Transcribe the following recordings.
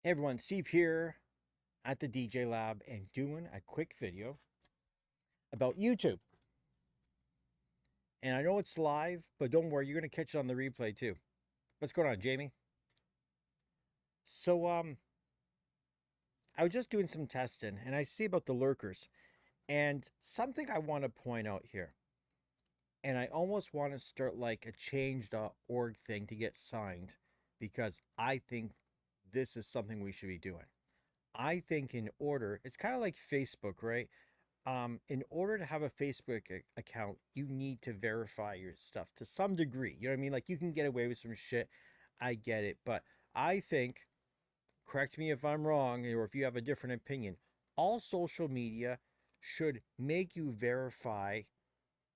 Hey everyone, Steve here at the TheDjLab and doing a quick video about YouTube. And I know it's live, but don't worry, you're going to catch it on the replay too. What's going on, Jamie? So, I was just doing some testing and I see about the lurkers. And something I want to point out here, and I almost want to start like a change.org thing to get signed because I think this is something we should be doing. I think in order, it's kind of like Facebook, right? In order to have a Facebook account, you need to verify your stuff to some degree. You know what I mean? Like you can get away with some shit. I get it. But I think, correct me if I'm wrong, or if you have a different opinion, all social media should make you verify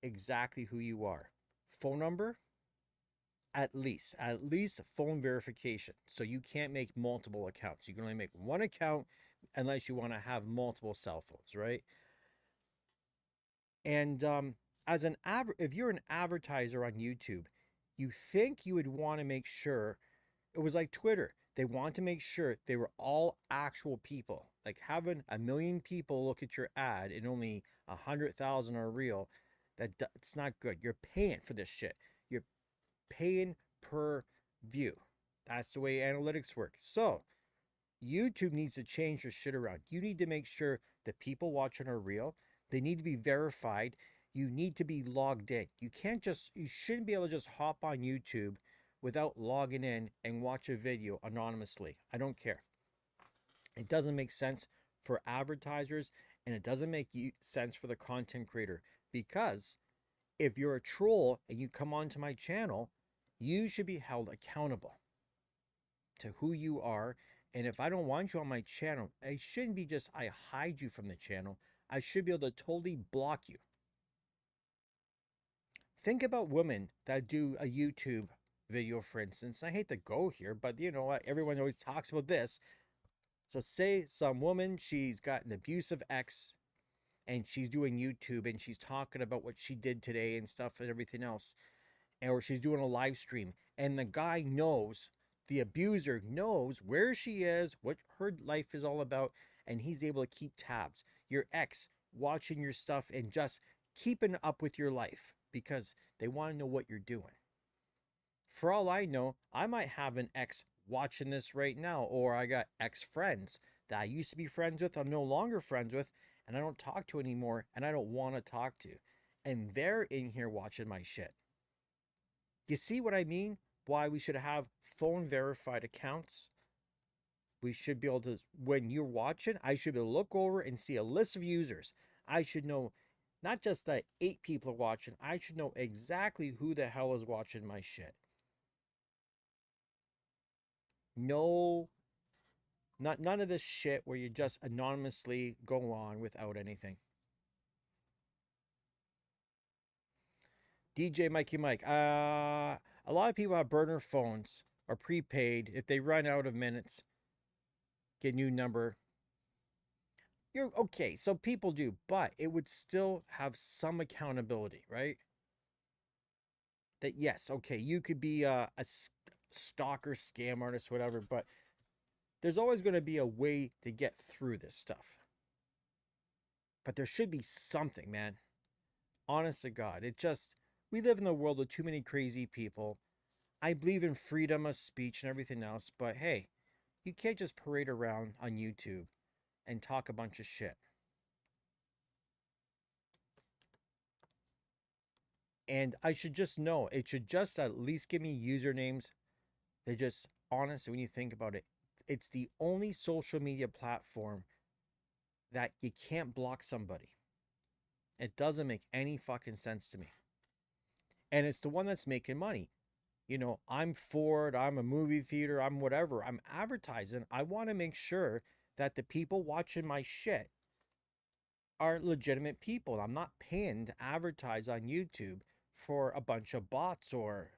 exactly who you are. Phone number, at least phone verification. So you can't make multiple accounts. You can only make one account unless you want to have multiple cell phones, right? And as an if you're an advertiser on YouTube, you think you would want to make sure it was like Twitter. They want to make sure they were all actual people. Like having a million people look at your ad and only 100,000 are real. It's not good. You're paying for this shit. You're paying per view. That's the way analytics work. So YouTube needs to change their shit around. You need to make sure the people watching are real. They need to be verified. You need to be logged in. You shouldn't be able to just hop on YouTube without logging in and watch a video anonymously. I don't care. It doesn't make sense for advertisers and it doesn't make sense for the content creator because if you're a troll and you come onto my channel, you should be held accountable to who you are. And if I don't want you on my channel, it shouldn't be just I hide you from the channel. I should be able to totally block you. Think about women that do a YouTube video, for instance. I hate to go here, but you know what? Everyone always talks about this. So, say some woman, she's got an abusive ex and she's doing YouTube and she's talking about what she did today and stuff and everything else. Or she's doing a live stream and the guy knows, the abuser knows where she is, what her life is all about, and he's able to keep tabs. Your ex watching your stuff and just keeping up with your life because they want to know what you're doing. For all I know, I might have an ex watching this right now, or I got ex friends that I used to be friends with, I'm no longer friends with, and I don't talk to anymore, and I don't want to talk to. And they're in here watching my shit. You see what I mean? Why we should have phone verified accounts. We should be able to, when you're watching, I should be able to look over and see a list of users. I should know not just that 8 people are watching, I should know exactly who the hell is watching my shit. No, none of this shit where you just anonymously go on without anything. DJ Mikey Mike. A lot of people have burner phones or prepaid. If they run out of minutes, get a new number. You're okay, so people do, but it would still have some accountability, right? That yes, okay, you could be a stalker, scam artist, whatever, but there's always going to be a way to get through this stuff. But there should be something, man. Honest to God, it just we live in a world with too many crazy people. I believe in freedom of speech and everything else, but hey, you can't just parade around on YouTube and talk a bunch of shit. And I should just know, it should just at least give me usernames. They just, honestly, when you think about it, it's the only social media platform that you can't block somebody. It doesn't make any fucking sense to me. And it's the one that's making money. You know, I'm Ford, I'm a movie theater, I'm whatever, I'm advertising. I want to make sure that the people watching my shit are legitimate people. I'm not paying to advertise on YouTube for a bunch of bots or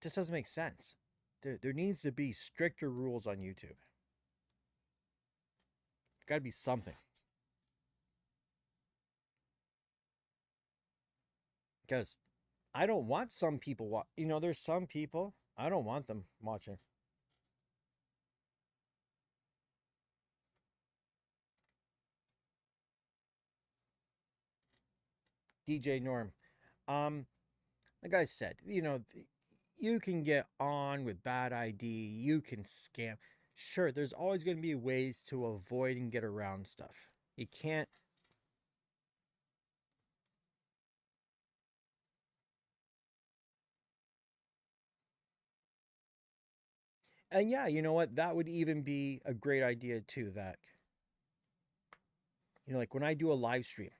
just doesn't make sense. There needs to be stricter rules on YouTube. Got to be something. Because I don't want some people there's some people I don't want them watching. DJ Norm. Um, like I said, you can get on with bad ID, you can scam. Sure, there's always going to be ways to avoid and get around stuff. You can't. And yeah, you know what? That would even be a great idea too. That, like when I do a live stream,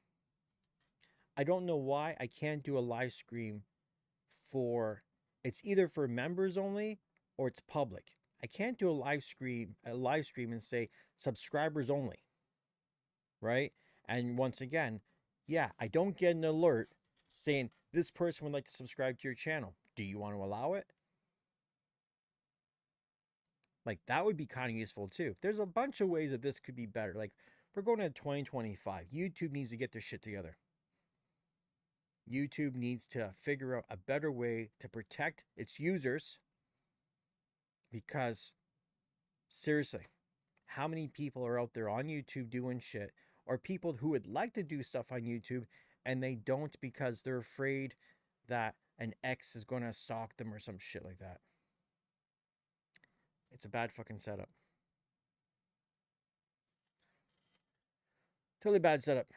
I don't know why I can't do a live stream for, it's either for members only or it's public. I can't do a live stream and say subscribers only, right? And once again, yeah, I don't get an alert saying this person would like to subscribe to your channel. Do you want to allow it? Like that would be kind of useful too. There's a bunch of ways that this could be better. Like we're going to 2025. YouTube needs to get their shit together. YouTube needs to figure out a better way to protect its users because seriously, how many people are out there on YouTube doing shit, or people who would like to do stuff on YouTube and they don't because they're afraid that an X is going to stalk them or some shit like that? It's a bad fucking setup. Totally bad setup.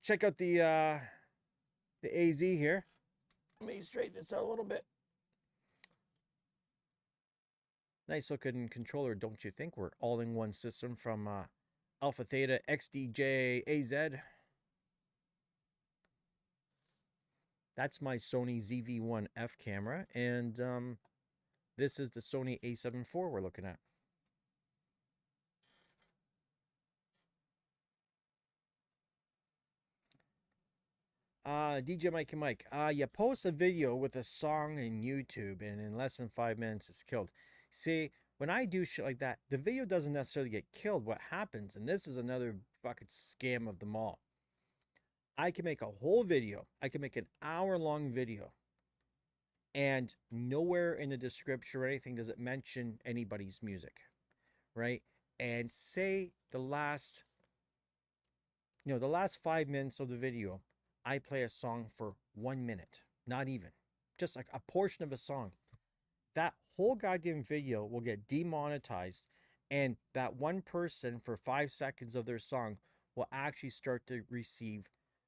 Check out the AZ here. Let me straighten this out a little bit. Nice looking controller, don't you think? We're all-in-one system from Alpha Theta xdj-az. That's my Sony ZV-1F camera, and this is the Sony A7 IV we're looking at. DJ Mikey Mike, you post a video with a song in YouTube, and in less than 5 minutes, it's killed. See, when I do shit like that, the video doesn't necessarily get killed. What happens, and this is another fucking scam of them all, I can make a whole video, I can make an hour-long video, and nowhere in the description or anything does it mention anybody's music, right? And say the last 5 minutes of the video, I play a song for 1 minute, not even, just like a portion of a song. That whole goddamn video will get demonetized, and that one person for 5 seconds of their song will actually start to receive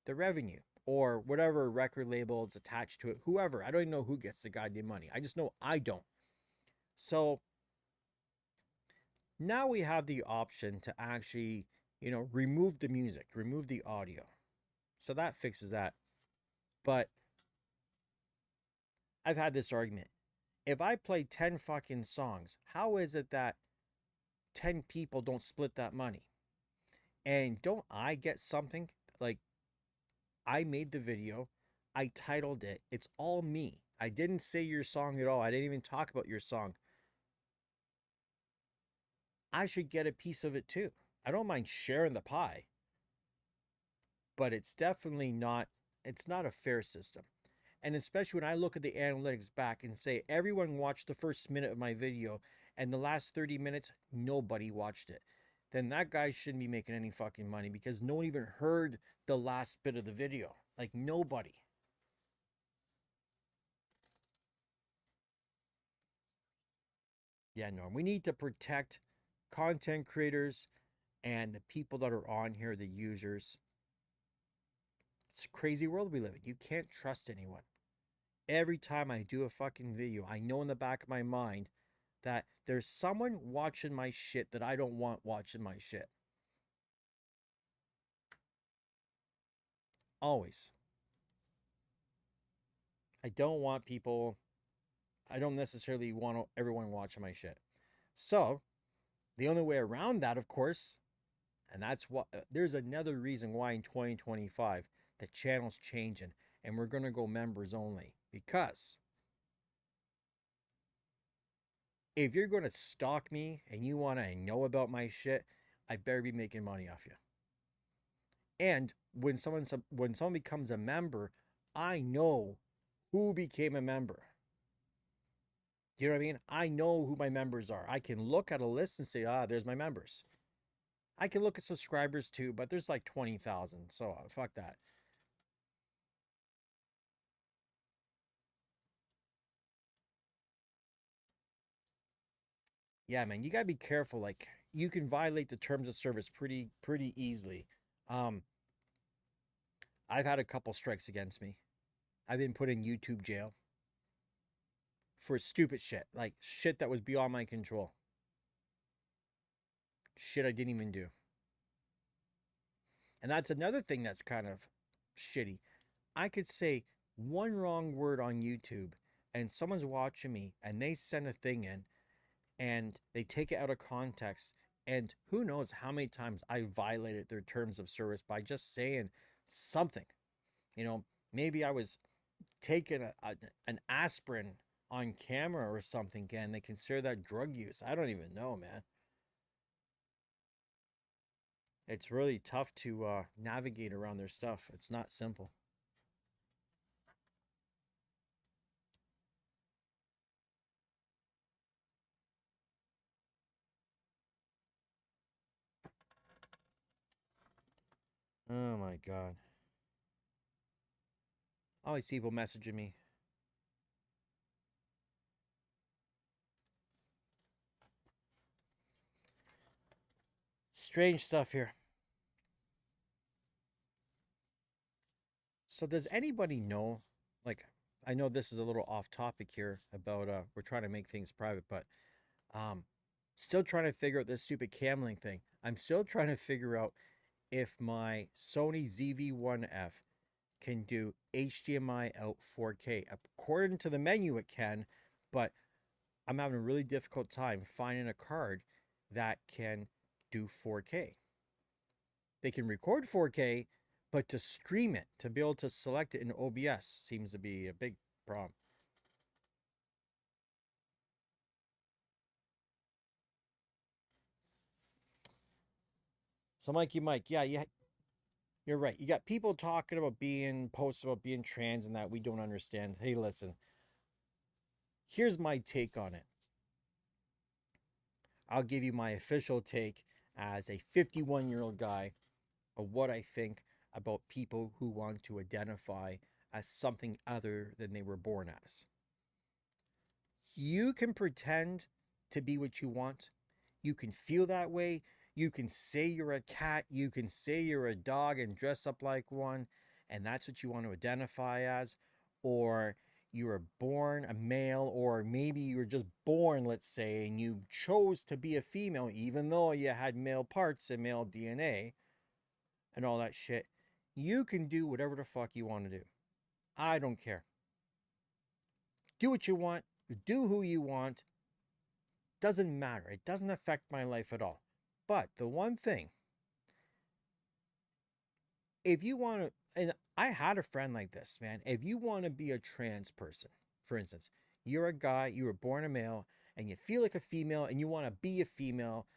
the revenue or whatever record label it's attached to it, whoever. I don't even know who gets the goddamn money. I just know I don't. So now we have the option to actually, remove the music, remove the audio. So that fixes that. But I've had this argument. If I play 10 fucking songs, how is it that 10 people don't split that money? And don't I get something? Like, I made the video, I titled it, it's all me. I didn't say your song at all. I didn't even talk about your song. I should get a piece of it too. I don't mind sharing the pie, but it's not a fair system. And especially when I look at the analytics back and say everyone watched the first minute of my video and the last 30 minutes nobody watched it, then that guy shouldn't be making any fucking money because no one even heard the last bit of the video. Like nobody. Yeah, Norm. We need to protect content creators and the people that are on here, the users. It's a crazy world we live in. You can't trust anyone. Every time I do a fucking video, I know in the back of my mind that there's someone watching my shit that I don't want watching my shit. Always. I don't want people, I don't necessarily want everyone watching my shit. So, the only way around that, of course, and that's what, there's another reason why in 2025 the channel's changing and we're going to go members only. Because if you're going to stalk me and you want to know about my shit, I better be making money off you. And when someone becomes a member, I know who became a member. You know what I mean? I know who my members are. I can look at a list and say, there's my members. I can look at subscribers too, but there's like 20,000. So fuck that. Yeah, man, you gotta be careful. Like, you can violate the terms of service pretty easily. Um, I've had a couple strikes against me. I've been put in YouTube jail for stupid shit, like shit that was beyond my control, shit I didn't even do. And that's another thing that's kind of shitty. I could say one wrong word on YouTube, and someone's watching me, and they send a thing in, and they take it out of context, and who knows how many times I violated their terms of service by just saying something. You know, maybe I was taking an aspirin on camera or something, and they consider that drug use. I don't even know, man. It's really tough to navigate around their stuff. It's not simple. Oh my god. All these people messaging me. Strange stuff here. So does anybody know, like, I know this is a little off topic here about we're trying to make things private, but um still trying to figure out this stupid camlink thing. I'm still trying to figure out if my Sony ZV-1F can do HDMI out 4K. According to the menu it can, but I'm having a really difficult time finding a card that can do 4K. They can record 4K, but to stream it, to be able to select it in OBS seems to be a big problem. So Mikey Mike, yeah, you're right. You got people talking about being posts about being trans and that we don't understand. Hey, listen, here's my take on it. I'll give you my official take as a 51-year-old guy of what I think about people who want to identify as something other than they were born as. You can pretend to be what you want. You can feel that way. You can say you're a cat. You can say you're a dog and dress up like one, and that's what you want to identify as. Or you were born a male, or maybe you were just born, let's say, and you chose to be a female, even though you had male parts and male DNA and all that shit. You can do whatever the fuck you want to do. I don't care. Do what you want, do who you want. Doesn't matter. It doesn't affect my life at all. But the one thing, if you want to, and I had a friend like this, man. If you want to be a trans person, for instance, you're a guy, you were born a male, and you feel like a female and you want to be a female,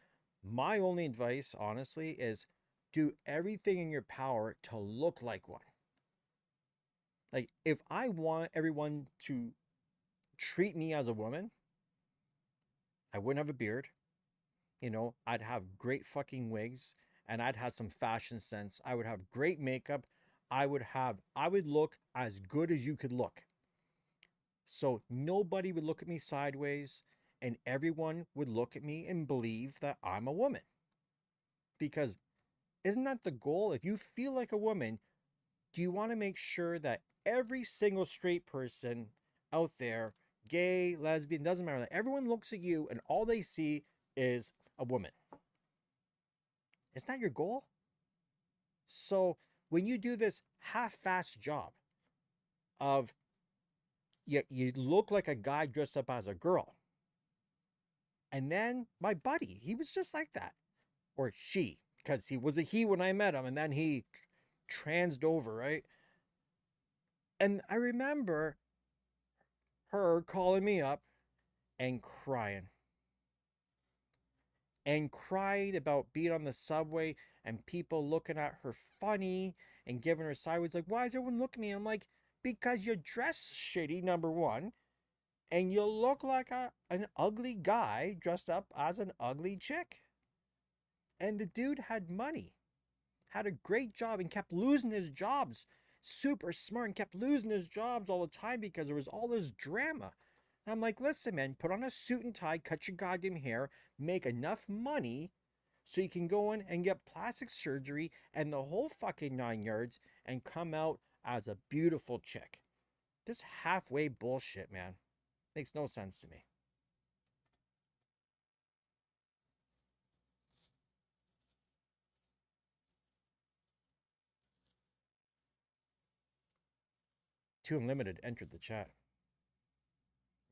my only advice, honestly, is do everything in your power to look like one. Like, if I want everyone to treat me as a woman, I wouldn't have a beard. You know, I'd have great fucking wigs and I'd have some fashion sense. I would have great makeup. I would look as good as you could look. So nobody would look at me sideways and everyone would look at me and believe that I'm a woman. Because isn't that the goal? If you feel like a woman, do you want to make sure that every single straight person out there, gay, lesbian, doesn't matter, that everyone looks at you and all they see is a woman? Isn't that your goal? So when you do this half-assed job of you look like a guy dressed up as a girl, and then my buddy, he was just like that, or she, because he was a he when I met him, and then he transed over, right? And I remember her calling me up and crying and cried about being on the subway and people looking at her funny and giving her sideways, like, why is everyone looking at me? And I'm like, because you dress shitty, number one, and you look like an ugly guy dressed up as an ugly chick. And the dude had money, had a great job, and kept losing his jobs. Super smart and kept losing his jobs all the time because there was all this drama. I'm like, listen, man, put on a suit and tie, cut your goddamn hair, make enough money so you can go in and get plastic surgery and the whole fucking 9 yards and come out as a beautiful chick. This halfway bullshit, man. Makes no sense to me. Too Unlimited entered the chat.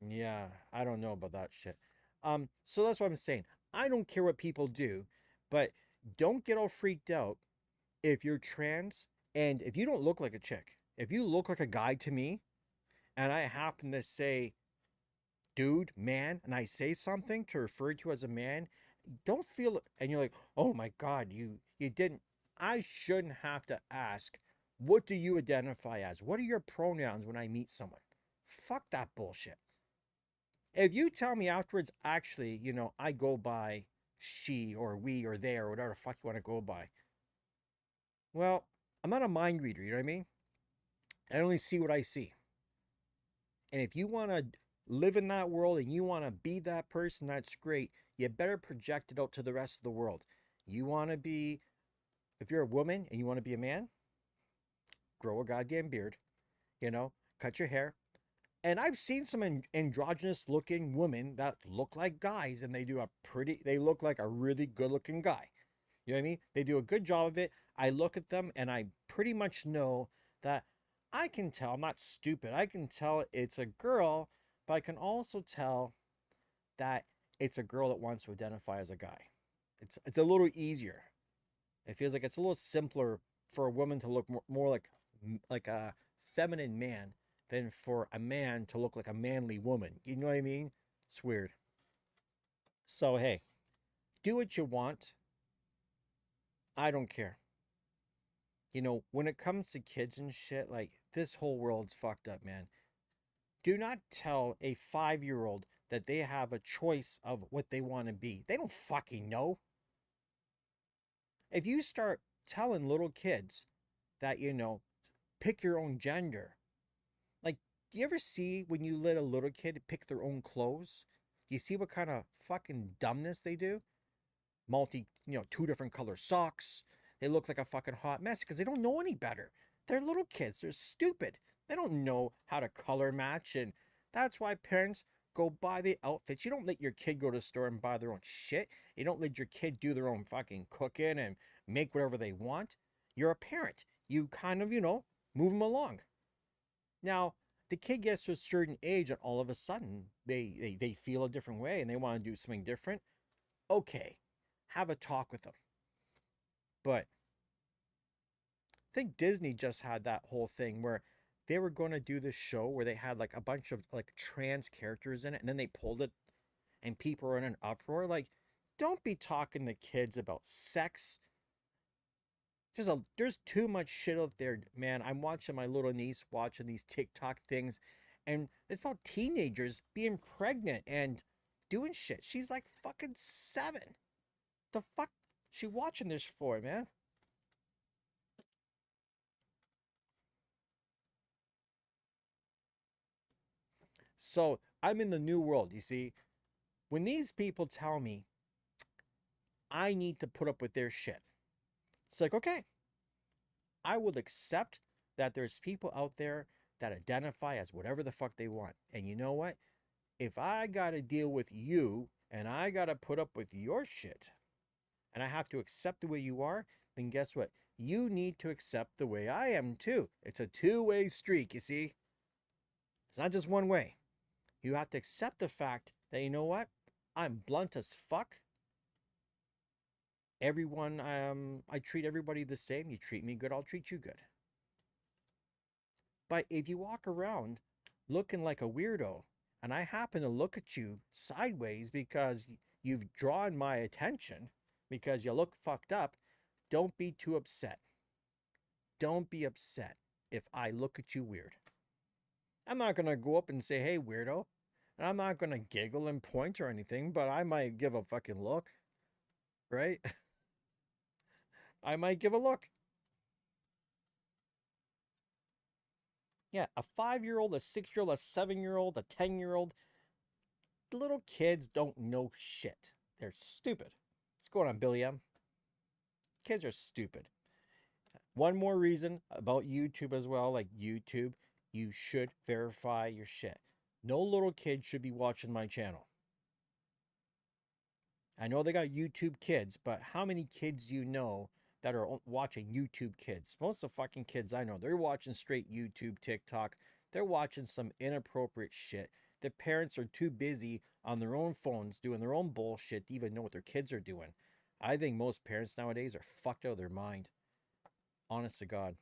Yeah, I don't know about that shit. So that's what I'm saying. I don't care what people do, but don't get all freaked out if you're trans and if you don't look like a chick. If you look like a guy to me and I happen to say dude, man, and I say something to refer to you as a man, don't feel and you're like, "Oh my god, you didn't." I shouldn't have to ask, "What do you identify as? What are your pronouns when I meet someone?" Fuck that bullshit. If you tell me afterwards, actually, I go by she or we or they or whatever the fuck you want to go by. Well, I'm not a mind reader, you know what I mean? I only see what I see. And if you want to live in that world and you want to be that person, that's great. You better project it out to the rest of the world. You want to be, if you're a woman and you want to be a man, grow a goddamn beard, cut your hair. And I've seen some androgynous looking women that look like guys and they look like a really good looking guy. You know what I mean? They do a good job of it. I look at them and I pretty much know that I can tell, I'm not stupid. I can tell it's a girl, but I can also tell that it's a girl that wants to identify as a guy. It's a little easier. It feels like it's a little simpler for a woman to look more like a feminine man than for a man to look like a manly woman. You know what I mean? It's weird. So hey, do what you want. I don't care. When it comes to kids and shit, like this whole world's fucked up, man. Do not tell a 5-year-old that they have a choice of what they want to be. They don't fucking know. If you start telling little kids that, pick your own gender, like, do you ever see when you let a little kid pick their own clothes? You see what kind of fucking dumbness they do? Two different color socks. They look like a fucking hot mess because they don't know any better. They're little kids. They're stupid. They don't know how to color match. And that's why parents go buy the outfits. You don't let your kid go to the store and buy their own shit. You don't let your kid do their own fucking cooking and make whatever they want. You're a parent. You kind of, move them along. Now, the kid gets to a certain age and all of a sudden they feel a different way and they want to do something different. Okay, have a talk with them. But I think Disney just had that whole thing where they were going to do this show where they had like a bunch of like trans characters in it and then they pulled it and people were in an uproar. Like, don't be talking to kids about sex. There's too much shit out there, man. I'm watching my little niece watching these TikTok things and it's about teenagers being pregnant and doing shit. She's like fucking 7. The fuck she watching this for, man? So I'm in the new world, you see. When these people tell me I need to put up with their shit, it's like, okay, I will accept that there's people out there that identify as whatever the fuck they want. And you know what? If I got to deal with you and I got to put up with your shit and I have to accept the way you are, then guess what? You need to accept the way I am too. It's a two-way streak, you see? It's not just one way. You have to accept the fact that, you know what? I'm blunt as fuck. Everyone, I treat everybody the same. You treat me good, I'll treat you good. But if you walk around looking like a weirdo, and I happen to look at you sideways because you've drawn my attention, because you look fucked up, don't be too upset. Don't be upset if I look at you weird. I'm not going to go up and say, hey, weirdo. And I'm not going to giggle and point or anything, but I might give a fucking look, right? I might give a look. Yeah, a 5-year-old, a 6-year-old, a 7-year-old, a 10-year-old, little kids don't know shit. They're stupid. What's going on, Billy M? Kids are stupid. One more reason about YouTube as well, like YouTube, you should verify your shit. No little kid should be watching my channel. I know they got YouTube Kids, but how many kids do you know that are watching YouTube Kids? Most of the fucking kids I know, they're watching straight YouTube, TikTok. They're watching some inappropriate shit. Their parents are too busy on their own phones doing their own bullshit to even know what their kids are doing. I think most parents nowadays are fucked out of their mind. Honest to God.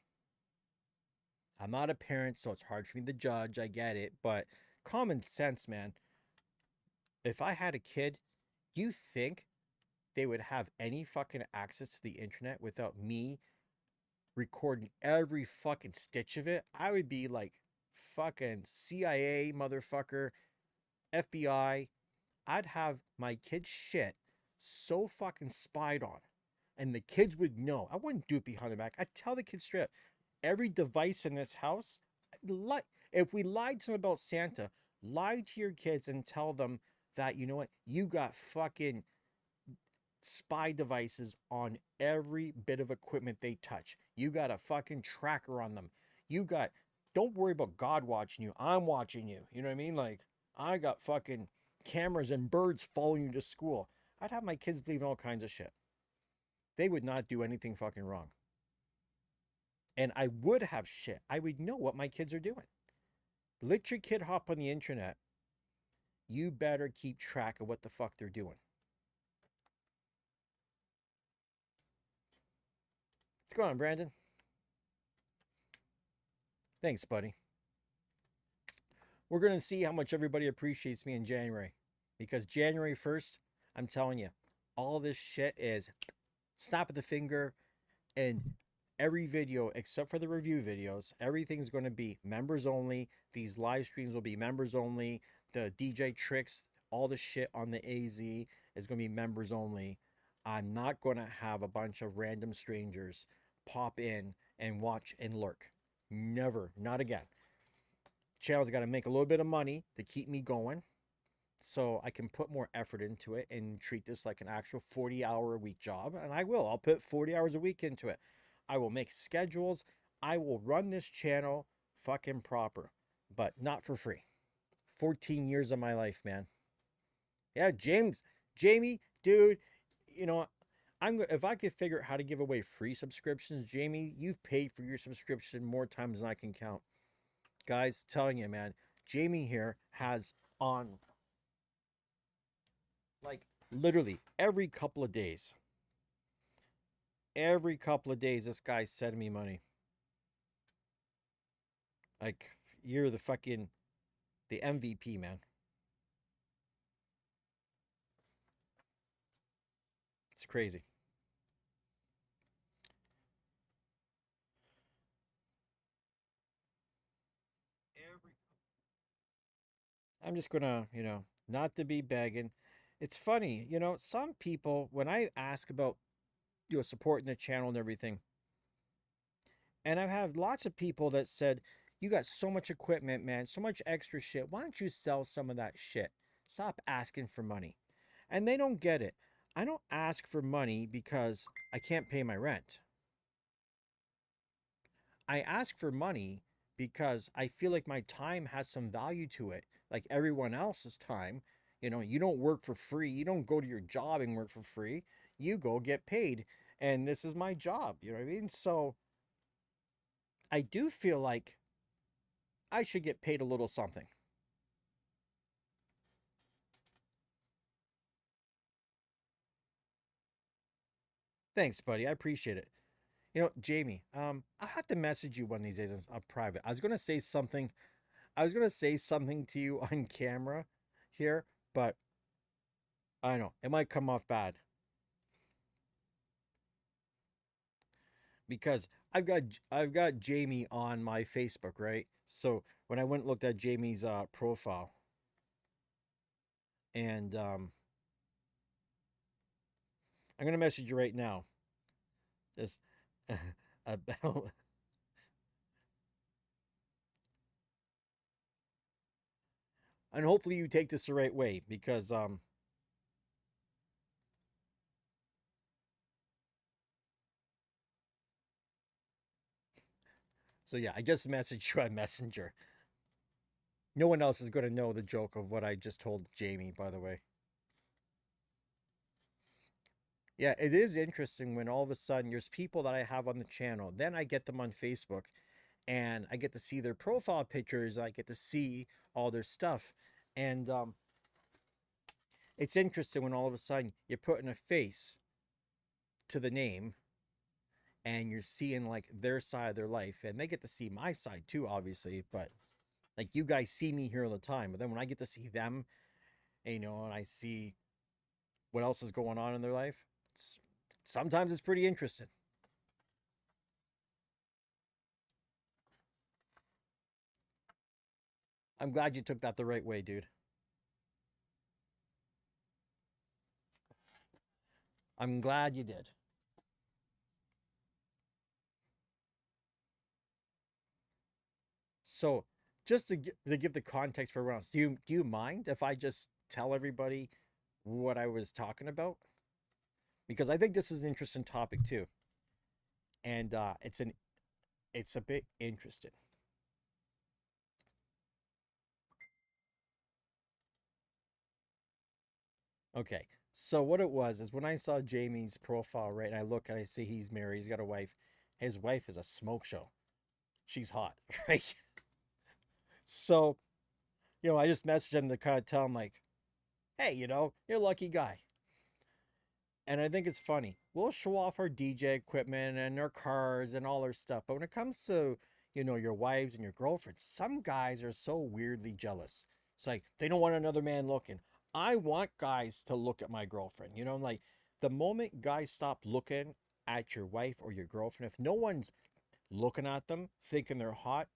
I'm not a parent, so it's hard for me to judge. I get it. But common sense, man. If I had a kid, do you think they would have any fucking access to the internet without me recording every fucking stitch of it? I would be like fucking CIA, motherfucker, FBI. I'd have my kids' shit so fucking spied on. And the kids would know. I wouldn't do it behind their back. I'd tell the kids straight up, every device in this house, if we lied to them about Santa, lie to your kids and tell them that, you know what, you got fucking spy devices on every bit of equipment they touch. You got a fucking tracker on them. Don't worry about God watching you. I'm watching you. You know what I mean? Like, I got fucking cameras and birds following you to school. I'd have my kids believe in all kinds of shit. They would not do anything fucking wrong. And I would have shit. I would know what my kids are doing. Let your kid hop on the internet. You better keep track of what the fuck they're doing. What's going on, Brandon? Thanks, buddy. We're going to see how much everybody appreciates me in January. Because January 1st, I'm telling you, all this shit is snap of the finger. And every video, except for the review videos, everything's going to be members only. These live streams will be members only. The DJ tricks, all the shit on the AZ is going to be members only. I'm not going to have a bunch of random strangers pop in and watch and lurk. Never. Not again. Channel's got to make a little bit of money to keep me going, so I can put more effort into it and treat this like an actual 40-hour-a-week job. And I will. I'll put 40 hours a week into it. I will make schedules. I will run this channel fucking proper, but not for free. 14 years of my life, man. Yeah, Jamie, dude, you know, if I could figure out how to give away free subscriptions, Jamie, you've paid for your subscription more times than I can count. Guys, telling you, man, Jamie here has on, like, literally every couple of days, this guy's sending me money. Like, you're the MVP, man. It's crazy. I'm just gonna, not to be begging. It's funny, some people, when I ask about, supporting the channel and everything, and I've had lots of people that said, you got so much equipment, man, so much extra shit. Why don't you sell some of that shit? Stop asking for money. And they don't get it. I don't ask for money because I can't pay my rent. I ask for money because I feel like my time has some value to it, like everyone else's time. You don't work for free. You don't go to your job and work for free. You go get paid. And this is my job. You know what I mean? So I do feel like I should get paid a little something. Thanks, buddy. I appreciate it. Jamie, I'll have to message you one of these days on private. I was gonna say something to you on camera here, but I know it might come off bad because I've got Jamie on my Facebook, right? So when I went and looked at Jamie's profile, and I'm gonna message you right now, just about. And hopefully you take this the right way, because so yeah, I just messaged you on Messenger. No one else is going to know the joke of what I just told Jamie, by the way. Yeah, it is interesting when all of a sudden there's people that I have on the channel. Then I get them on Facebook and I get to see their profile pictures. I get to see all their stuff. And it's interesting when all of a sudden you're putting a face to the name and you're seeing like their side of their life. And they get to see my side too, obviously. But like you guys see me here all the time. But then when I get to see them, and I see what else is going on in their life, sometimes it's pretty interesting. I'm glad you took that the right way, dude. I'm glad you did. So, just to give the context for everyone else, do you mind if I just tell everybody what I was talking about? Because I think this is an interesting topic too, and it's a bit interesting. Okay, so what it was is when I saw Jamie's profile, right, and I look and I see he's married, he's got a wife. His wife is a smoke show. She's hot, right? So I just messaged him to kind of tell him like, hey, you're a lucky guy. And I think it's funny. We'll show off our DJ equipment and our cars and all our stuff. But when it comes to, your wives and your girlfriends, some guys are so weirdly jealous. It's like they don't want another man looking. I want guys to look at my girlfriend. Like the moment guys stop looking at your wife or your girlfriend, if no one's looking at them, thinking they're hot,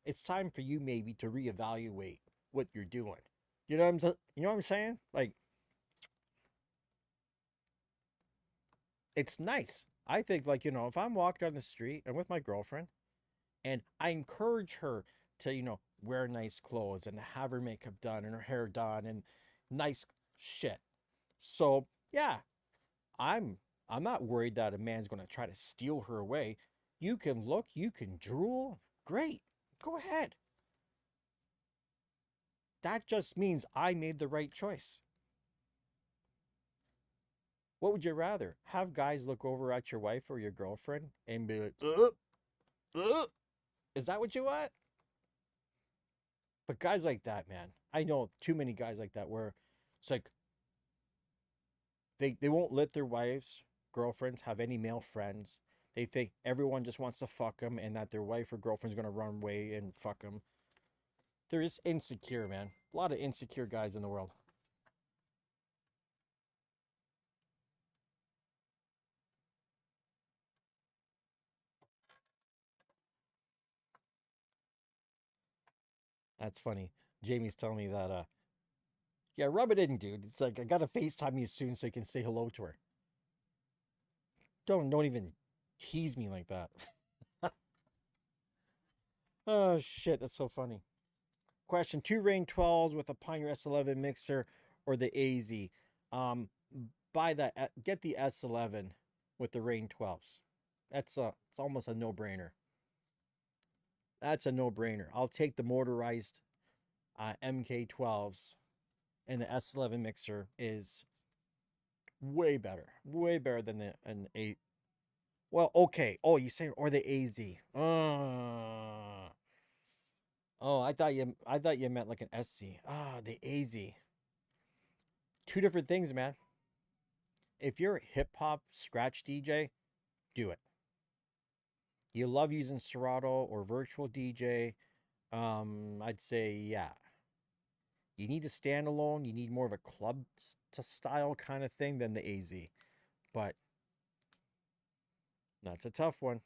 it's time for you maybe to reevaluate what you're doing. You know what I'm saying? Like it's nice. I think like, if I'm walking down the street and with my girlfriend and I encourage her to, wear nice clothes and have her makeup done and her hair done and nice shit. So, yeah, I'm I'm not worried that a man's going to try to steal her away. You can look, you can drool. Great. Go ahead. That just means I made the right choice. What would you rather? Have guys look over at your wife or your girlfriend and be like, uh, is that what you want? But guys like that, man, I know too many guys like that where it's like they won't let their wives, girlfriends have any male friends. They think everyone just wants to fuck them and that their wife or girlfriend's gonna run away and fuck them. They're just insecure, man. A lot of insecure guys in the world. That's funny. Jamie's telling me that, yeah, rub it in, dude. It's like I gotta FaceTime you soon so you can say hello to her. Don't even tease me like that. Oh shit, that's so funny. Question: two Rain 12s with a Pioneer S11 mixer or the AZ? Um, buy that. Get the S11 with the Rain 12s. It's almost a no brainer. That's a no brainer. I'll take the motorized MK12s, and the S11 mixer is way better than the an eight. Well, okay. Oh, you say or the AZ? Oh, I thought you meant like an SC. The AZ. Two different things, man. If you're a hip hop scratch DJ, do it. You love using Serato or virtual DJ, I'd say yeah. You need a standalone. You need more of a club to style kind of thing than the AZ, but that's a tough one.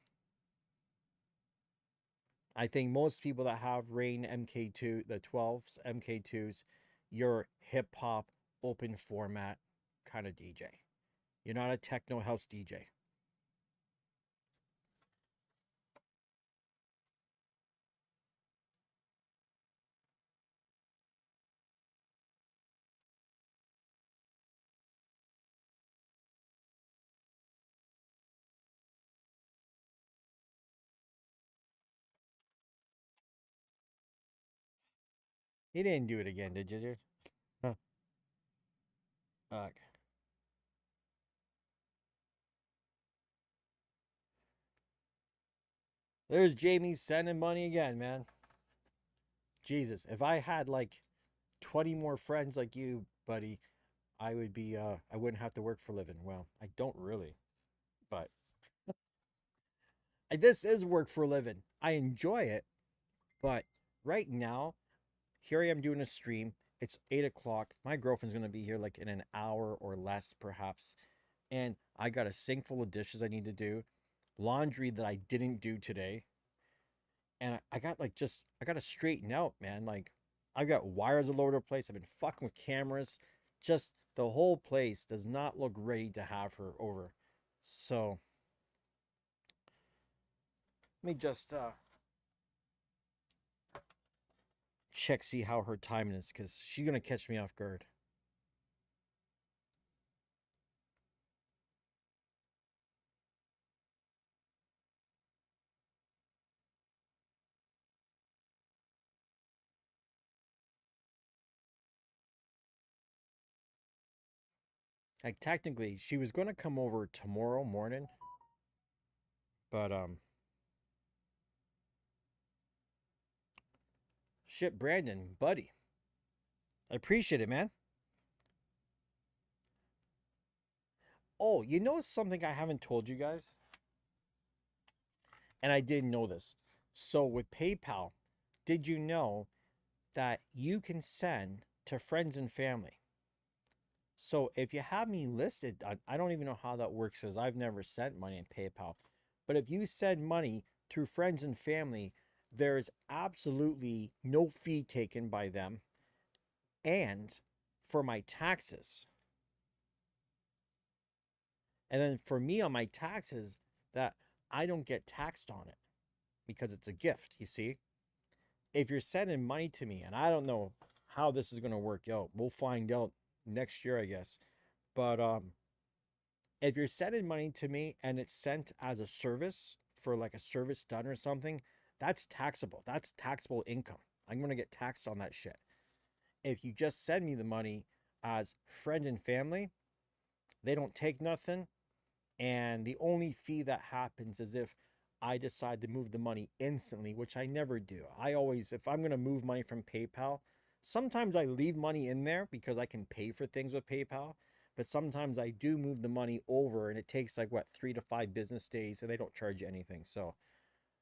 I think most people that have Rain MK2, the 12s, MK2s, you're hip hop open format kind of DJ. You're not a techno house DJ. He didn't do it again, did you, dude? Huh. Okay. There's Jamie sending money again, man. Jesus, if I had like 20 more friends like you, buddy, I wouldn't have to work for a living. Well, I don't really, but this is work for a living. I enjoy it, but right now, here I am doing a stream. It's 8 o'clock. My girlfriend's gonna be here like in an hour or less, perhaps. And I got a sink full of dishes I need to do, laundry that I didn't do today, and I got like I gotta straighten out, man. Like I've got wires all over the place. I've been fucking with cameras. Just the whole place does not look ready to have her over. So let me just check see how her timing is because she's gonna catch me off guard. Like technically, she was gonna come over tomorrow morning, but shit, Brandon, buddy, I appreciate it, man. Oh, you know something I haven't told you guys, and I didn't know this. So with PayPal, did you know that you can send to friends and family? So if you have me listed, I don't even know how that works because I've never sent money in PayPal. But if you send money through friends and family, there's absolutely no fee taken by them. And for my taxes, and then for me on my taxes, that I don't get taxed on it because it's a gift, you see? If you're sending money to me, and I don't know how this is going to work out, we'll find out next year, I guess. But if you're sending money to me and it's sent as a service for like a service done or something, that's taxable. That's taxable income. I'm going to get taxed on that shit. If you just send me the money as friend and family, they don't take nothing. And the only fee that happens is if I decide to move the money instantly, which I never do. I always, if I'm going to move money from PayPal, sometimes I leave money in there because I can pay for things with PayPal. But sometimes I do move the money over and it takes like what, 3 to 5 business days and they don't charge you anything. So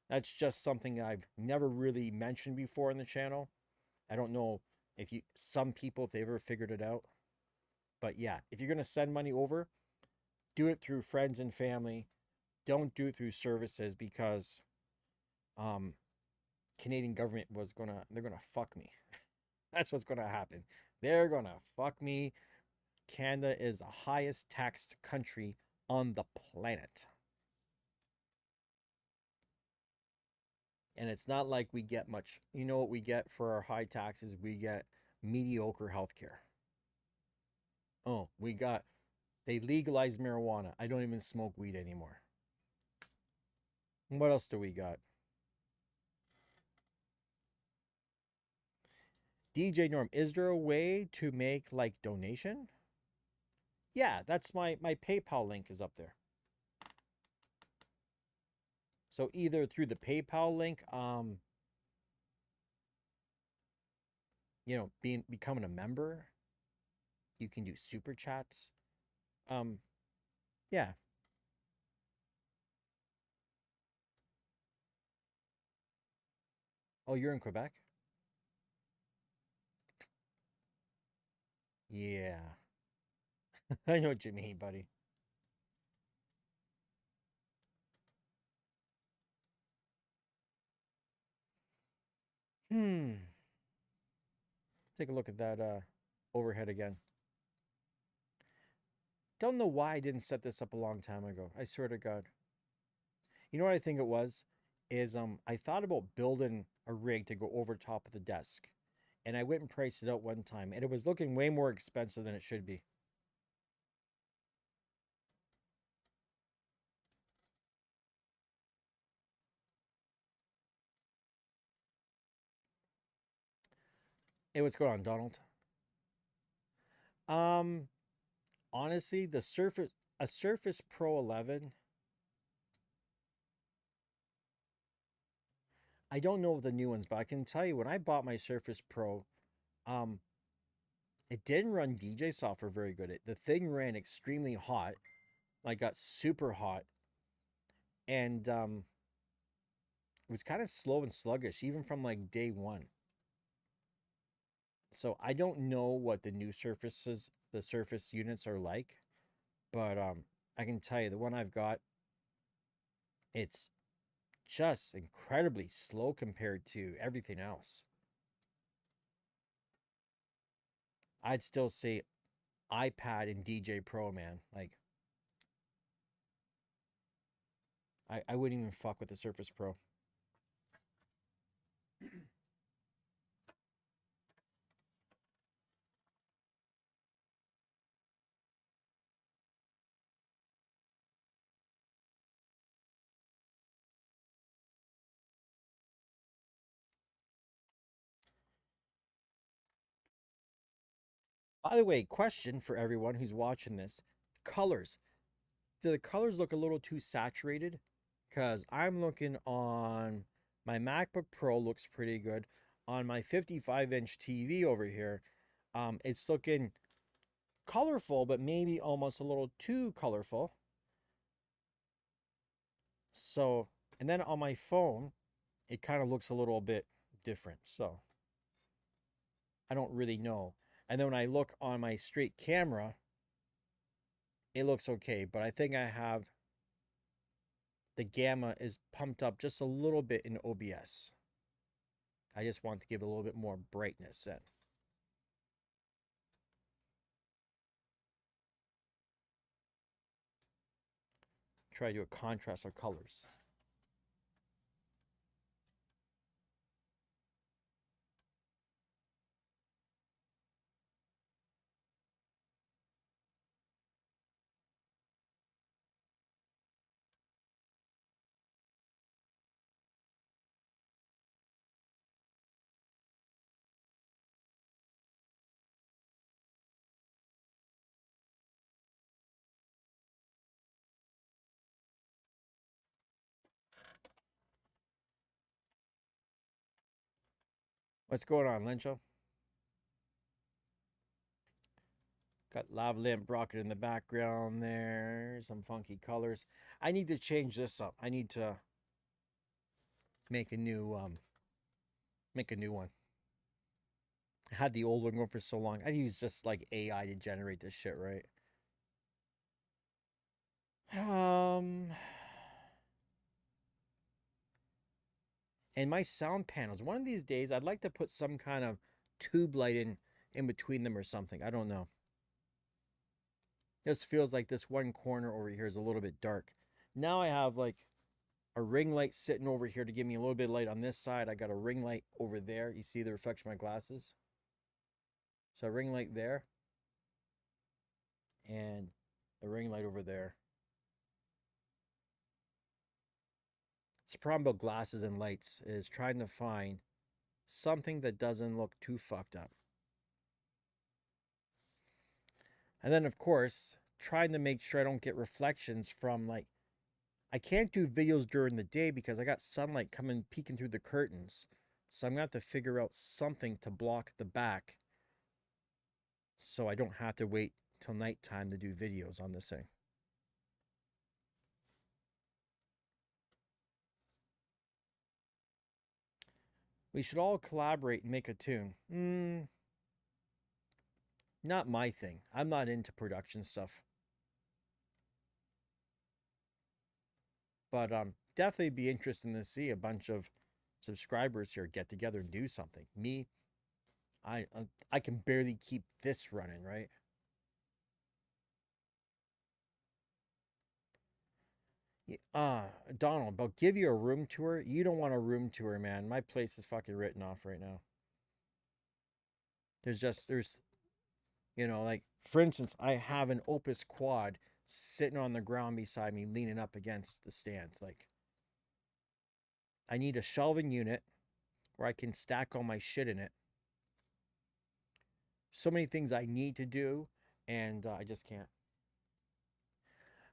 that's just something I've never really mentioned before in the channel. I don't know if some people, if they've ever figured it out. But yeah, if you're going to send money over, do it through friends and family. Don't do it through services because um Canadian government they're gonna fuck me. That's what's gonna happen. They're gonna fuck me. Canada is the highest taxed country on the planet. And it's not like we get much. You know what we get for our high taxes? We get mediocre healthcare. Oh, they legalized marijuana. I don't even smoke weed anymore. What else do we got? DJ Norm, is there a way to make like donation? Yeah, that's my PayPal link is up there. So either through the PayPal link, becoming a member, you can do super chats. Um, yeah. Oh, you're in Quebec? Yeah. I know what you mean, buddy. Hmm. Take a look at that overhead again. Don't know why I didn't set this up a long time ago. I swear to God. You know what I think it was? Is I thought about building a rig to go over top of the desk. And I went and priced it out one time, and it was looking way more expensive than it should be. Hey, what's going on, Donald? Um, Honestly, a Surface Pro 11, I don't know the new ones, but I can tell you when I bought my Surface Pro, um, it didn't run DJ software very good. The thing ran extremely hot, like got super hot, and it was kind of slow and sluggish, even from like day one. So I don't know what the Surface units are like, but I can tell you the one I've got, it's just incredibly slow compared to everything else. I'd still say iPad and DJ Pro, man. Like, I wouldn't even fuck with the Surface Pro. By the way, question for everyone who's watching this: colors. Do the colors look a little too saturated? Because I'm looking on my MacBook Pro, looks pretty good. On my 55-inch TV over here, it's looking colorful, but maybe almost a little too colorful. So, and then on my phone, it kind of looks a little bit different. So, I don't really know. And then when I look on my straight camera, it looks okay, but I think I have the gamma is pumped up just a little bit in OBS. I just want to give it a little bit more brightness in. Try to do a contrast of colors. What's going on, Lencho? Got lava lamp rocket in the background there. Some funky colors. I need to change this up. I need to make a new one. I had the old one going for so long. I use just like AI to generate this shit, right? Um and my sound panels. One of these days I'd like to put some kind of tube light in between them or something. I don't know. This feels like this one corner over here is a little bit dark. Now I have like a ring light sitting over here to give me a little bit of light on this side. I got a ring light over there. You see the reflection of my glasses? So a ring light there and a ring light over there. It's the problem about glasses and lights is trying to find something that doesn't look too fucked up. And then of course, trying to make sure I don't get reflections from like I can't do videos during the day because I got sunlight coming peeking through the curtains. So I'm gonna have to figure out something to block the back so I don't have to wait till nighttime to do videos on this thing. We should all collaborate and make a tune. Not my thing. I'm not into production stuff. But definitely be interesting to see a bunch of subscribers here get together and do something. Me, I can barely keep this running, right? Donald, about give you a room tour. You don't want a room tour, man. My place is fucking written off right now. There's like for instance, I have an Opus Quad sitting on the ground beside me, leaning up against the stand. Like I need a shelving unit where I can stack all my shit in it. so many things I need to do, and I just can't.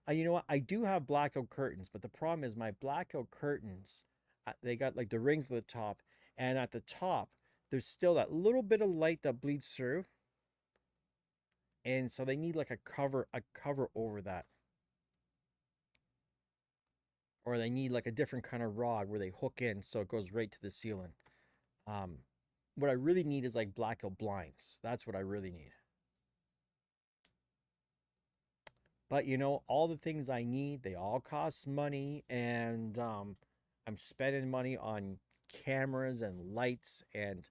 You know what? I do have blackout curtains, but the problem is my blackout curtains, they got like the rings at the top, and at the top, there's still that little bit of light that bleeds through, and so they need like a cover over that, or they need like a different kind of rod where they hook in so it goes right to the ceiling. Um, what I really need is like blackout blinds. That's what I really need. But you know, all the things I need, they all cost money, and I'm spending money on cameras and lights, and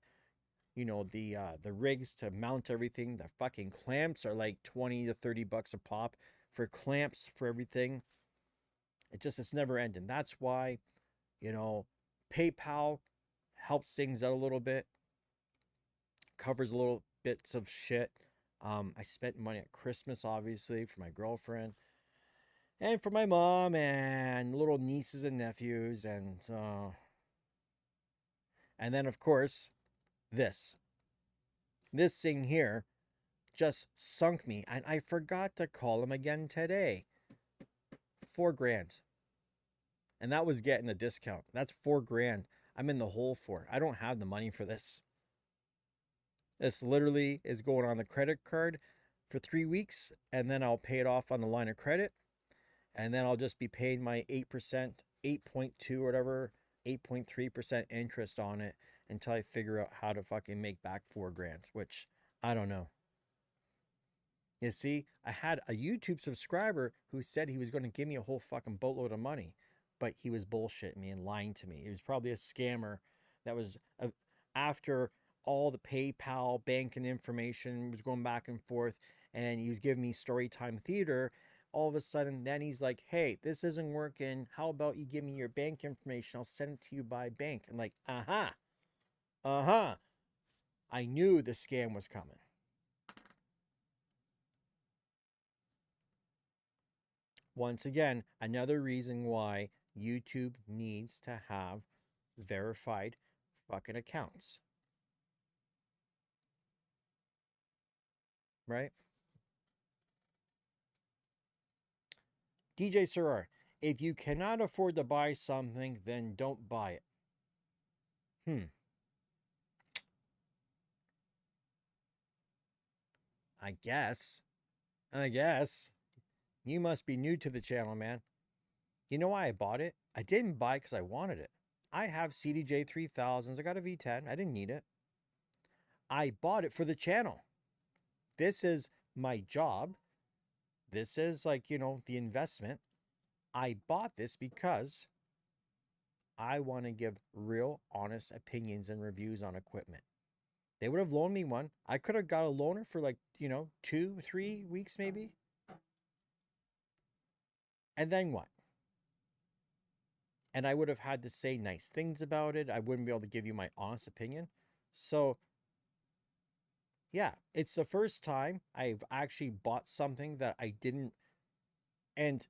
you know the rigs to mount everything. The fucking clamps are like 20 to 30 bucks a pop for clamps for everything. It's never ending. That's why, you know, PayPal helps things out a little bit, covers a little bits of shit. I spent money at Christmas, obviously, for my girlfriend and for my mom and little nieces and nephews, and then of course this this thing here just sunk me, and I forgot to call him again today. 4 grand, and that was getting a discount. That's 4 grand. I'm in the hole for. I don't have the money for this. This literally is going on the credit card for 3 weeks, and then I'll pay it off on the line of credit, and then I'll just be paying my 8%, 8.2 or whatever, 8.3% interest on it until I figure out how to fucking make back 4 grand, which I don't know. You see, I had a YouTube subscriber who said he was going to give me a whole fucking boatload of money, but he was bullshitting me and lying to me. He was probably a scammer that was after all the PayPal banking information was going back and forth, and he was giving me Storytime Theater. All of a sudden, then he's like, hey, this isn't working. How about you give me your bank information? I'll send it to you by bank. I'm like, uh-huh. Uh-huh. I knew the scam was coming. Once again, another reason why YouTube needs to have verified fucking accounts. Right? DJ Sirr, if you cannot afford to buy something, then don't buy it. I guess. I guess. You must be new to the channel, man. You know why I bought it? I didn't buy it because I wanted it. I have CDJ 3000s. I got a V10. I didn't need it. I bought it for the channel. This is my job. This is like, you know, the investment. I bought this because I want to give real, honest opinions and reviews on equipment. They would have loaned me one. I could have got a loaner for like, you know, 2-3 weeks maybe. And then what? And I would have had to say nice things about it. I wouldn't be able to give you my honest opinion. So, yeah, it's the first time I've actually bought something that I didn't. And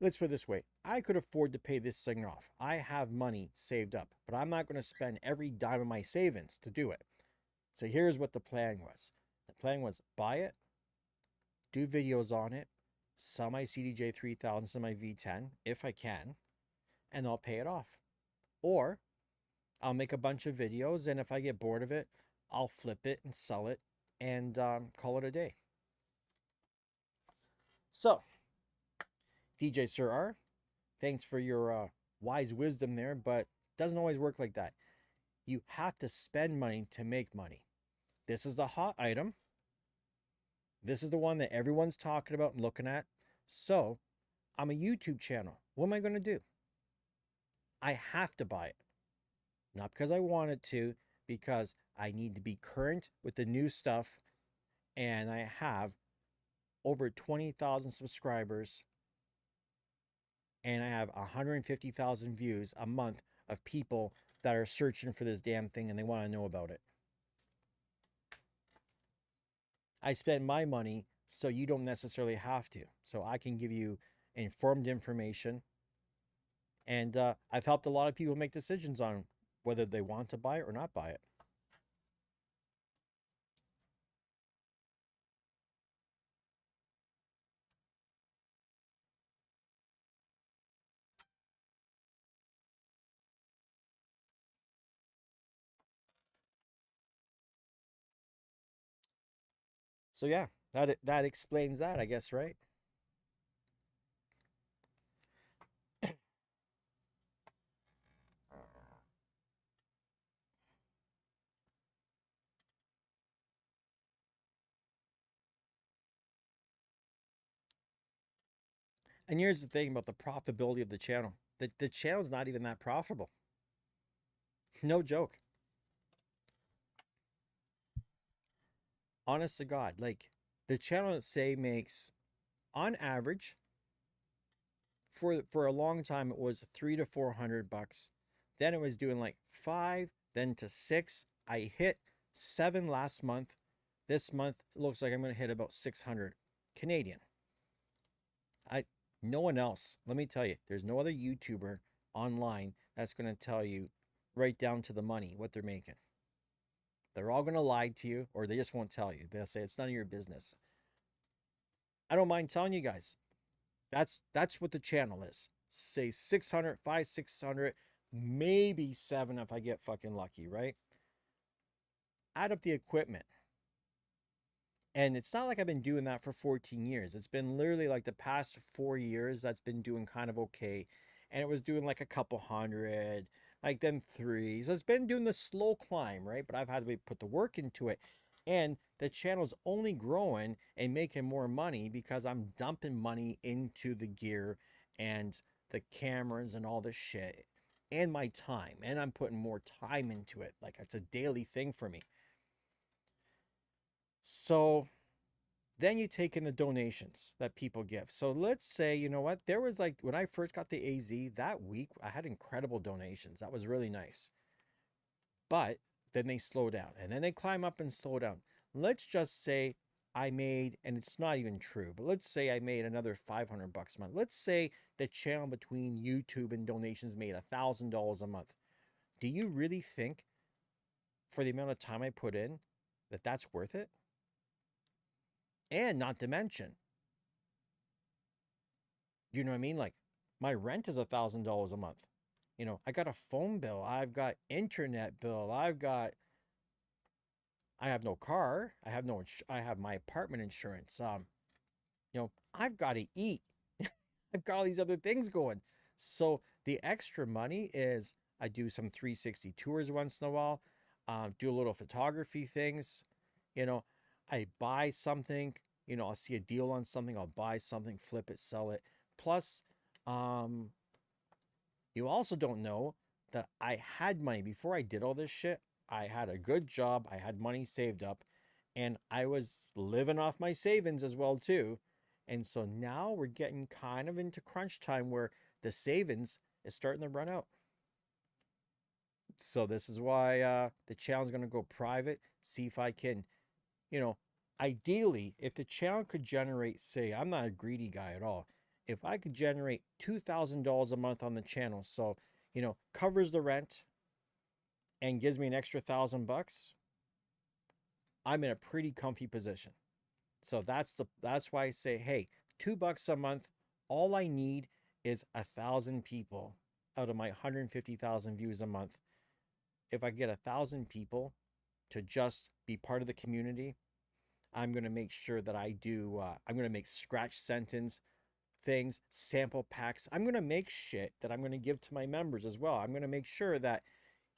let's put it this way, I could afford to pay this thing off. I have money saved up, but I'm not going to spend every dime of my savings to do it. So here's what the plan was. The plan was buy it, do videos on it, sell my CDJ 3000 and my V10 if I can, and I'll pay it off. Or I'll make a bunch of videos, and if I get bored of it, I'll flip it and sell it and call it a day. So, DJ Sirr, thanks for your wise wisdom there, but it doesn't always work like that. You have to spend money to make money. This is the hot item. This is the one that everyone's talking about and looking at. So, I'm a YouTube channel. What am I going to do? I have to buy it. Not because I wanted to, because I need to be current with the new stuff, and I have over 20,000 subscribers, and I have 150,000 views a month of people that are searching for this damn thing and they want to know about it. I spend my money so you don't necessarily have to. So I can give you informed information, and I've helped a lot of people make decisions on whether they want to buy it or not buy it. So yeah, that explains that, I guess, right? And here's the thing about the profitability of the channel. The channel's not even that profitable. No joke. Honest to God, like the channel, say, makes on average for a long time it was 300 to 400 bucks. Then it was doing like 5, then to 6. I hit 7 last month. This month it looks like I'm going to hit about 600 Canadian. I No one else. Let me tell you, there's no other YouTuber online that's going to tell you right down to the money what they're making. They're all going to lie to you, or they just won't tell you. They'll say it's none of your business. I don't mind telling you guys. That's what the channel is. Say 600, 5, 600, maybe 7 if I get fucking lucky, right? Add up the equipment. And it's not like I've been doing that for 14 years. It's been literally like the past 4 years that's been doing kind of okay. And it was doing like a couple hundred, like then 3. So it's been doing the slow climb, right? But I've had to put the work into it. And the channel's only growing and making more money because I'm dumping money into the gear and the cameras and all this shit and my time. And I'm putting more time into it. Like it's a daily thing for me. So then you take in the donations that people give. So let's say, you know what, there was like when I first got the AZ that week, I had incredible donations. That was really nice. But then they slow down and then they climb up and slow down. Let's just say I made, and it's not even true, but let's say I made another 500 bucks a month. Let's say the channel between YouTube and donations made $1,000 a month. Do you really think for the amount of time I put in that that's worth it? And not to mention, you know what I mean? Like my rent is $1,000 a month. You know, I got a phone bill, I've got internet bill, I have no car, I have my apartment insurance. You know, I've got to eat. I've got all these other things going. So the extra money is I do some 360 tours once in a while, do a little photography things. You know, I buy something, you know, I'll see a deal on something, I'll buy something, flip it, sell it. Plus, um, you also don't know that I had money before I did all this shit. I had a good job, I had money saved up, and I was living off my savings as well too. And so now we're getting kind of into crunch time where the savings is starting to run out. So this is why the channel is going to go private, see if I can, you know, ideally, if the channel could generate, say, I'm not a greedy guy at all. If I could generate $2,000 a month on the channel, so, you know, covers the rent and gives me an extra $1,000, I'm in a pretty comfy position. So that's why I say, hey, $2 a month, all I need is 1,000 people out of my 150,000 views a month. If I get 1,000 people to just be part of the community, I'm going to make sure that I'm going to make scratch sentence things, sample packs. I'm going to make shit that I'm going to give to my members as well. I'm going to make sure that,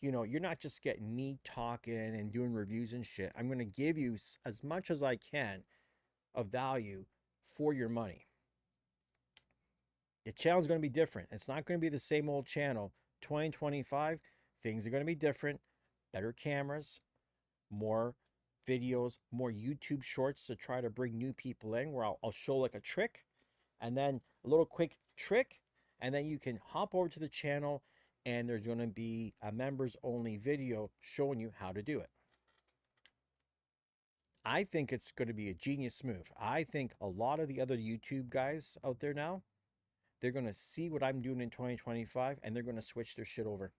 you know, you're not just getting me talking and doing reviews and shit. I'm going to give you as much as I can of value for your money. The channel's going to be different. It's not going to be the same old channel. 2025, things are going to be different. Better cameras, more videos, more YouTube shorts to try to bring new people in where I'll show like a trick and then a little quick trick. And then you can hop over to the channel and there's going to be a members only video showing you how to do it. I think it's going to be a genius move. I think a lot of the other YouTube guys out there now, they're going to see what I'm doing in 2025 and they're going to switch their shit over.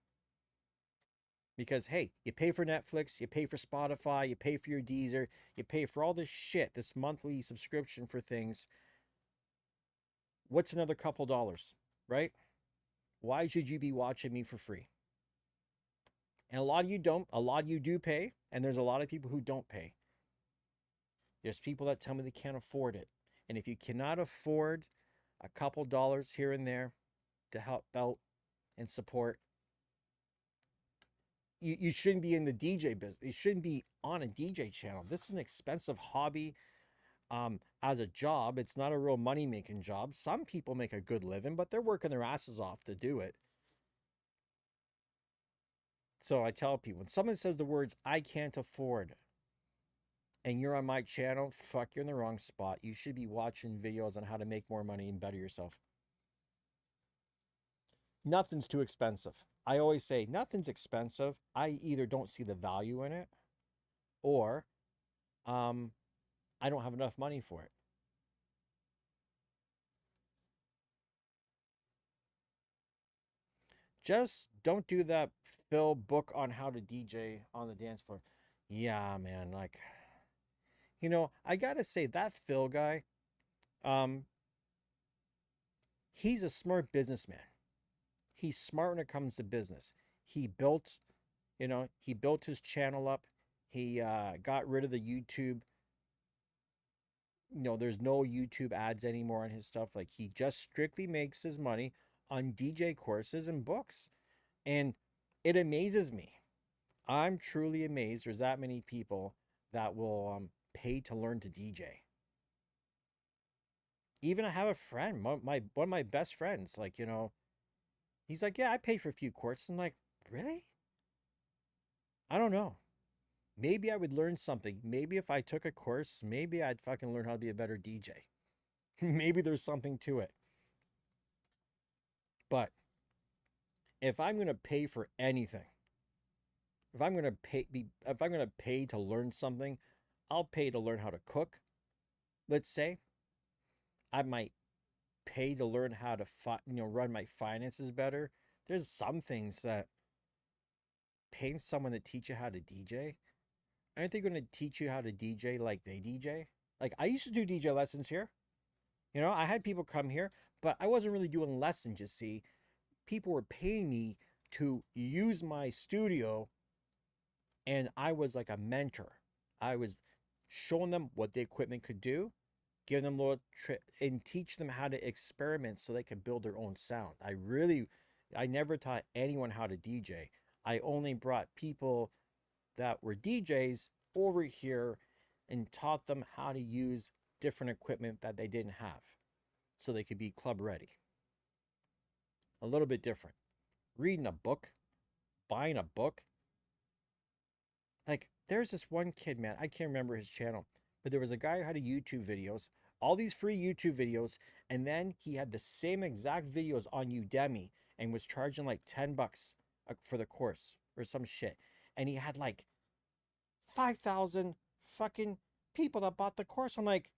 Because, hey, you pay for Netflix, you pay for Spotify, you pay for your Deezer, you pay for all this shit, this monthly subscription for things. What's another couple dollars, right? Why should you be watching me for free? And a lot of you don't, a lot of you do pay, and there's a lot of people who don't pay. There's people that tell me they can't afford it. And if you cannot afford a couple dollars here and there to help out and support, you shouldn't be in the DJ business. You shouldn't be on a DJ channel. This is an expensive hobby. As a job, it's not a real money making job. Some people make a good living, but they're working their asses off to do it. So I tell people, when someone says the words "I can't afford" and you're on my channel, fuck, you're in the wrong spot. You should be watching videos on how to make more money and better yourself. Nothing's too expensive. I always say nothing's expensive. I either don't see the value in it, or um, I don't have enough money for it. Just don't do that Phil book on how to DJ on the dance floor. Yeah, man. Like, I gotta say that Phil guy, um, he's a smart businessman. He's smart when it comes to business. He built, he built his channel up. He got rid of the YouTube. There's no YouTube ads anymore on his stuff. Like, he just strictly makes his money on DJ courses and books. And it amazes me. I'm truly amazed there's that many people that will pay to learn to DJ. Even I have a friend, one of my best friends, like, he's like, yeah, I paid for a few courses. I'm like, really? I don't know. Maybe I would learn something. Maybe if I took a course, maybe I'd fucking learn how to be a better DJ. Maybe there's something to it. But if I'm going to pay for anything, if I'm going to pay to learn something, I'll pay to learn how to cook. Let's say I might pay to learn how to run my finances better. There's some things that paying someone to teach you how to DJ, aren't they going to teach you how to DJ like they DJ? Like, I used to do DJ lessons here. I had people come here, but I wasn't really doing lessons. You see, people were paying me to use my studio, and I was like a mentor. I was showing them what the equipment could do, give them a little and teach them how to experiment so they could build their own sound. I never taught anyone how to DJ. I only brought people that were DJs over here and taught them how to use different equipment that they didn't have so they could be club ready. A little bit different. Reading a book, buying a book. Like, there's this one kid, man, I can't remember his channel, but there was a guy who had a YouTube videos, all these free YouTube videos, and then he had the same exact videos on Udemy and was charging like $10 for the course or some shit. And he had like 5,000 fucking people that bought the course. I'm like,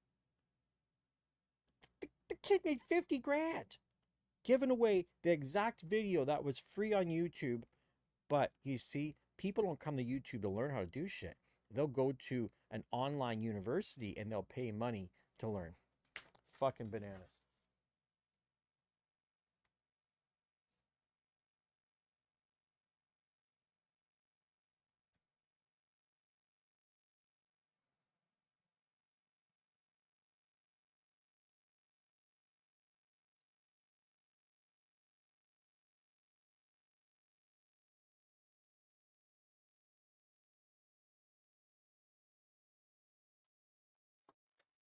the kid made 50 grand giving away the exact video that was free on YouTube. But you see, people don't come to YouTube to learn how to do shit. They'll go to an online university and they'll pay money to learn. Fucking bananas.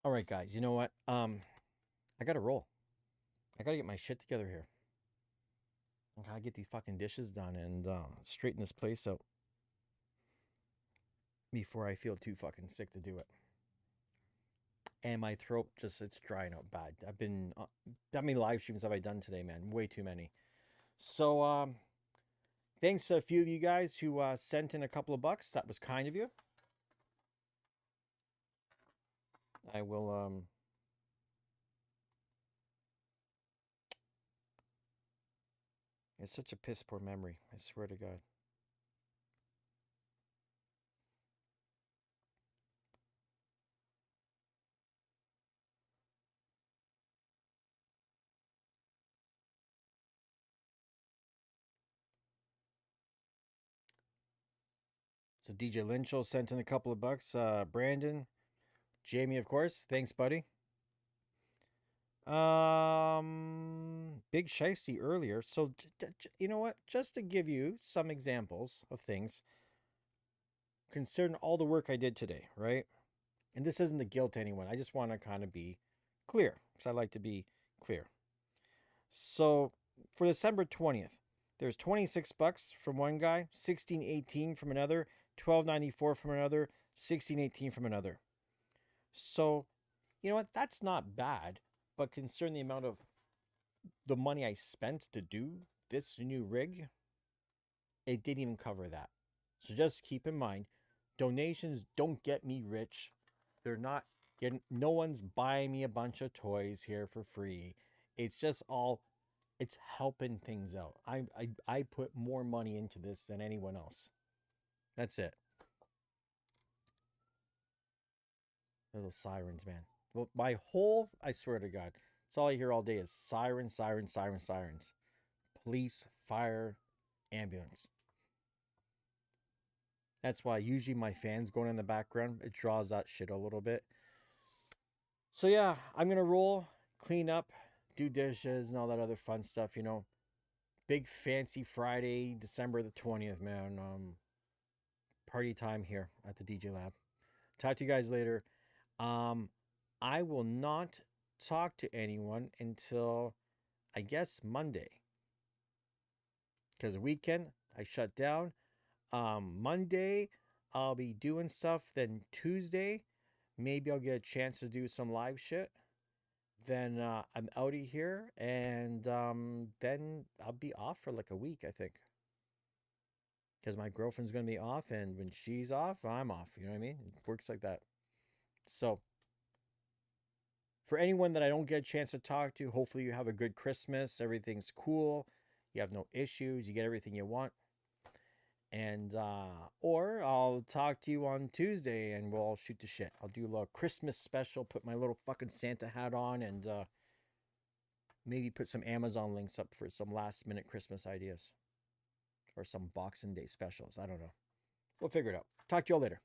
All right, guys, you know what? I gotta roll. I gotta get my shit together here. I gotta get these fucking dishes done and straighten this place out before I feel too fucking sick to do it. And my throat it's drying out bad. I've been how many live streams have I done today, man? Way too many. So thanks to a few of you guys who sent in a couple of bucks. That was kind of you. I will it's such a piss poor memory, I swear to God. So DJ Lynchel sent in a couple of bucks. Brandon, Jamie, of course. Thanks, buddy. Big Shiesty earlier. So, you know what? Just to give you some examples of things, considering all the work I did today, right? And this isn't the guilt to anyone. I just want to kind of be clear because I like to be clear. So, for December 20th, there's 26 bucks from one guy, 16.18 from another, 12.94 from another, 16.18 from another. So, you know what? That's not bad, but considering the amount of the money I spent to do this new rig, it didn't even cover that. So just keep in mind, donations don't get me rich. They're not getting, no one's buying me a bunch of toys here for free. It's just all, it's helping things out. I put more money into this than anyone else. That's it. Those sirens, man. Well, I swear to God, it's all I hear all day is sirens, sirens, sirens, sirens. Police, fire, ambulance. That's why usually my fan's going in the background. It draws that shit a little bit. So yeah, I'm going to roll, clean up, do dishes and all that other fun stuff, you know. Big fancy Friday, December the 20th, man. Party time here at the TheDjLab. Talk to you guys later. I will not talk to anyone until I guess Monday. Because weekend I shut down. Monday I'll be doing stuff. Then Tuesday, maybe I'll get a chance to do some live shit. Then I'm out of here, and then I'll be off for like a week, I think. Because my girlfriend's gonna be off, and when she's off, I'm off. You know what I mean? It works like that. So for anyone that I don't get a chance to talk to, hopefully you have a good Christmas. Everything's cool. You have no issues. You get everything you want. And or I'll talk to you on Tuesday and we'll all shoot the shit. I'll do a little Christmas special, put my little fucking Santa hat on, and maybe put some Amazon links up for some last minute Christmas ideas. Or some Boxing Day specials. I don't know. We'll figure it out. Talk to you all later.